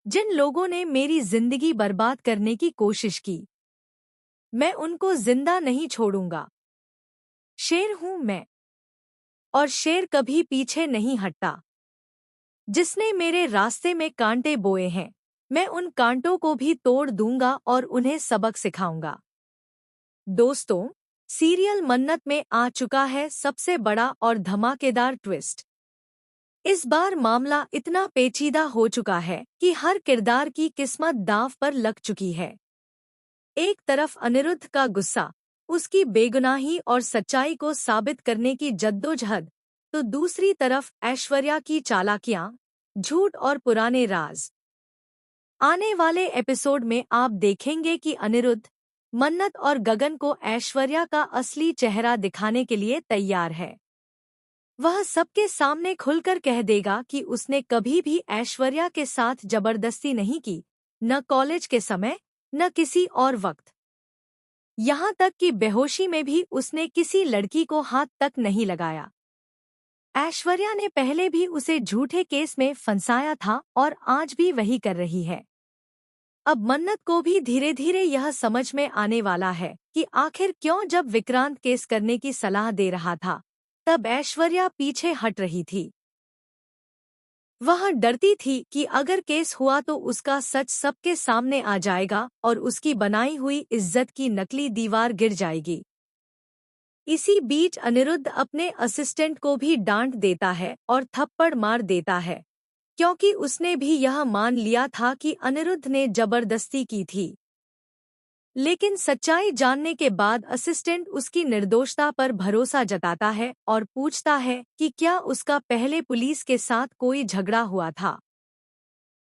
जिन लोगों ने मेरी जिंदगी बर्बाद करने की कोशिश की, मैं उनको जिंदा नहीं छोड़ूंगा। शेर हूं मैं, और शेर कभी पीछे नहीं हटता। जिसने मेरे रास्ते में कांटे बोए हैं, मैं उन कांटों को भी तोड़ दूंगा और उन्हें सबक सिखाऊंगा। दोस्तों, सीरियल मन्नत में आ चुका है सबसे बड़ा और धमाकेदार ट्विस्ट। इस बार मामला इतना पेचीदा हो चुका है कि हर किरदार की किस्मत दांव पर लग चुकी है। एक तरफ अनिरुद्ध का गुस्सा, उसकी बेगुनाही और सच्चाई को साबित करने की जद्दोजहद, तो दूसरी तरफ ऐश्वर्या की चालाकियां, झूठ और पुराने राज। आने वाले एपिसोड में आप देखेंगे कि अनिरुद्ध, मन्नत और गगन को ऐश्वर्या का असली चेहरा दिखाने के लिए तैयार है। वह सबके सामने खुलकर कह देगा कि उसने कभी भी ऐश्वर्या के साथ जबरदस्ती नहीं की, न कॉलेज के समय, न किसी और वक्त। यहाँ तक कि बेहोशी में भी उसने किसी लड़की को हाथ तक नहीं लगाया। ऐश्वर्या ने पहले भी उसे झूठे केस में फंसाया था और आज भी वही कर रही है। अब मन्नत को भी धीरे धीरे यह समझ में आने वाला है कि आखिर क्यों जब विक्रांत केस करने की सलाह दे रहा था, तब ऐश्वर्या पीछे हट रही थी। वह डरती थी कि अगर केस हुआ तो उसका सच सबके सामने आ जाएगा और उसकी बनाई हुई इज्जत की नकली दीवार गिर जाएगी। इसी बीच अनिरुद्ध अपने असिस्टेंट को भी डांट देता है और थप्पड़ मार देता है, क्योंकि उसने भी यह मान लिया था कि अनिरुद्ध ने जबरदस्ती की थी। लेकिन सच्चाई जानने के बाद असिस्टेंट उसकी निर्दोषता पर भरोसा जताता है और पूछता है कि क्या उसका पहले पुलिस के साथ कोई झगड़ा हुआ था।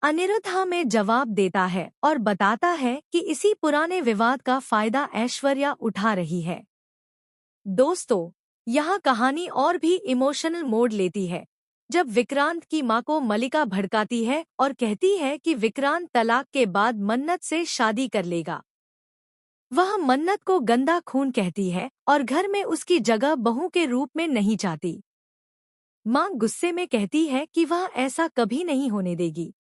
अनिरुद्ध हाँ में जवाब देता है और बताता है कि इसी पुराने विवाद का फायदा ऐश्वर्या उठा रही है। दोस्तों, यहाँ कहानी और भी इमोशनल मोड़ लेती है जब विक्रांत की मां को मलिका भड़काती है और कहती है कि विक्रांत तलाक के बाद मन्नत से शादी कर लेगा। वह मन्नत को गंदा खून कहती है और घर में उसकी जगह बहू के रूप में नहीं चाहती। मां गुस्से में कहती है कि वह ऐसा कभी नहीं होने देगी।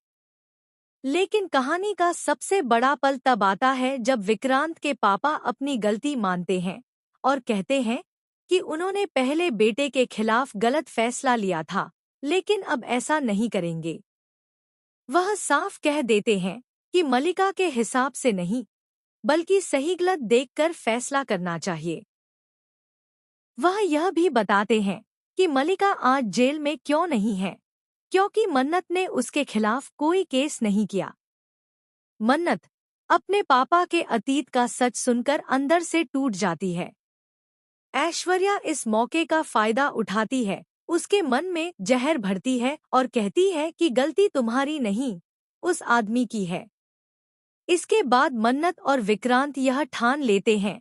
लेकिन कहानी का सबसे बड़ा पल तब आता है जब विक्रांत के पापा अपनी गलती मानते हैं और कहते हैं कि उन्होंने पहले बेटे के खिलाफ गलत फैसला लिया था, लेकिन अब ऐसा नहीं करेंगे। वह साफ कह देते हैं कि मलिका के हिसाब से नहीं, बल्कि सही गलत देखकर फैसला करना चाहिए। वह यह भी बताते हैं कि मलिका आज जेल में क्यों नहीं है, क्योंकि मन्नत ने उसके खिलाफ कोई केस नहीं किया। मन्नत अपने पापा के अतीत का सच सुनकर अंदर से टूट जाती है। ऐश्वर्या इस मौके का फायदा उठाती है, उसके मन में जहर भरती है और कहती है कि गलती तुम्हारी नहीं, उस आदमी की है। इसके बाद मन्नत और विक्रांत यह ठान लेते हैं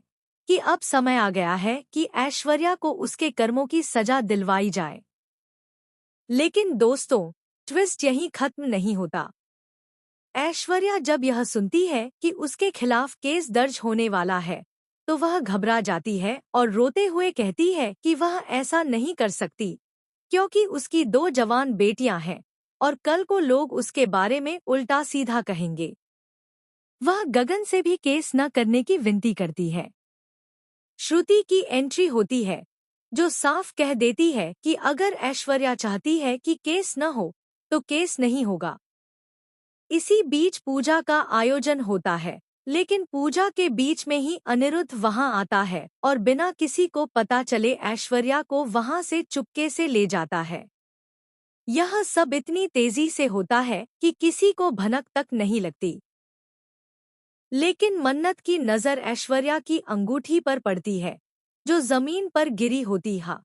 कि अब समय आ गया है कि ऐश्वर्या को उसके कर्मों की सजा दिलवाई जाए। लेकिन दोस्तों, ट्विस्ट यहीं खत्म नहीं होता। ऐश्वर्या जब यह सुनती है कि उसके खिलाफ केस दर्ज होने वाला है, तो वह घबरा जाती है और रोते हुए कहती है कि वह ऐसा नहीं कर सकती, क्योंकि उसकी 2 जवान बेटियां हैं और कल को लोग उसके बारे में उल्टा सीधा कहेंगे। वह गगन से भी केस न करने की विनती करती है। श्रुति की एंट्री होती है, जो साफ कह देती है कि अगर ऐश्वर्या चाहती है कि केस न हो, तो केस नहीं होगा। इसी बीच पूजा का आयोजन होता है, लेकिन पूजा के बीच में ही अनिरुद्ध वहां आता है और बिना किसी को पता चले ऐश्वर्या को वहां से चुपके से ले जाता है। यह सब इतनी तेजी से होता है कि किसी को भनक तक नहीं लगती। लेकिन मन्नत की नज़र ऐश्वर्या की अंगूठी पर पड़ती है, जो जमीन पर गिरी होती है।